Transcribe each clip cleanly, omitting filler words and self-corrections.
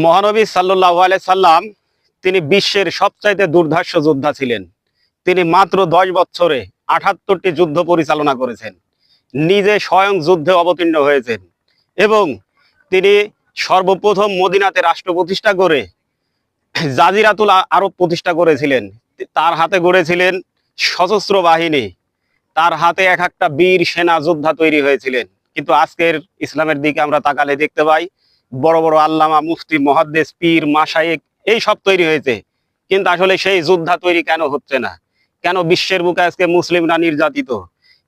মহানবী সাল্লাল্লাহু আলাইহি সাল্লাম তিনি বিশ্বের সবচাইতে দুর্ধর্ষ যোদ্ধা ছিলেন। তিনি মাত্র 10 বছরে 78টি যুদ্ধ পরিচালনা করেছেন, নিজে স্বয়ং যুদ্ধে অবতীর্ণ হয়েছেন এবং তিনি সর্বপ্রথম মদিনাতে রাষ্ট্র প্রতিষ্ঠা করে জাজিরাতুল আরব প্রতিষ্ঠা করেছিলেন। তার হাতে গড়েছিলেন সশস্ত্র বাহিনী, তার হাতে এক একটা বীর সেনা যোদ্ধা তৈরি হয়েছিলেন। কিন্তু আজকের ইসলামের দিকে আমরা তাকালে দেখতে পাই বড় বড় আল্লামা, মুফতি, মুহাদ্দিস, পীর, মাশায়েখ এই সব তৈরি হয়েছে, কিন্তু আসলে সেই যোদ্ধা তৈরি কেন হচ্ছে না? কেন বিশ্বের বুকে আজকে মুসলিমরা নির্যাতিত?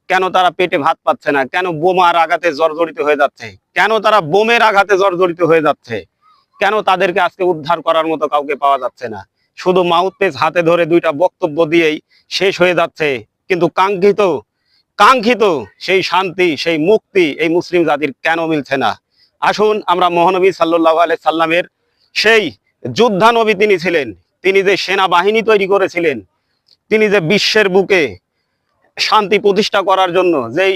কেন তারা পেটে ভাত পাচ্ছে না? কেন বোমার আঘাতে জর্জরিত হয়ে যাচ্ছে? কেন তারা বোমের আঘাতে জর্জরিত হয়ে যাচ্ছে? কেন তাদেরকে আজকে উদ্ধার করার মতো কাউকে পাওয়া যাচ্ছে না? শুধু মাউথপিস হাতে ধরে দুইটা বক্তব্য দিয়েই শেষ হয়ে যাচ্ছে, কিন্তু কাঙ্ক্ষিত সেই শান্তি, সেই মুক্তি এই মুসলিম জাতির কেন মিলছে না? আসুন আমরা মহানবী সাল্লাল্লাহু আলাইহি সাল্লামের সেই যোদ্ধা নবী তিনি ছিলেন, তিনি যে সেনাবাহিনী তৈরি করেছিলেন, তিনি যে বিশ্বের বুকে শান্তি প্রতিষ্ঠা করার জন্য যেই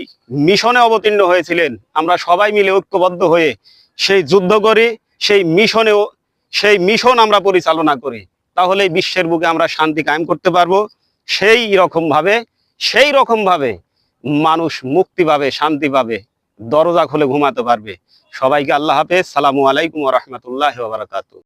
মিশনে অবতীর্ণ হয়েছিলেন, আমরা সবাই মিলে ঐক্যবদ্ধ হয়ে সেই যুদ্ধ করি, সেই মিশন আমরা পরিচালনা করি, তাহলে বিশ্বের বুকে আমরা শান্তি কায়েম করতে পারবো। সেই রকম ভাবে মানুষ মুক্তি পাবে, শান্তি পাবে, দরজা খুলে ঘুমাতে পারবে। সবাইকে আল্লাহ হাফেজ। সালামু আলাইকুম ওয়া রাহমাতুল্লাহি ওয়া বারাকাতুহু।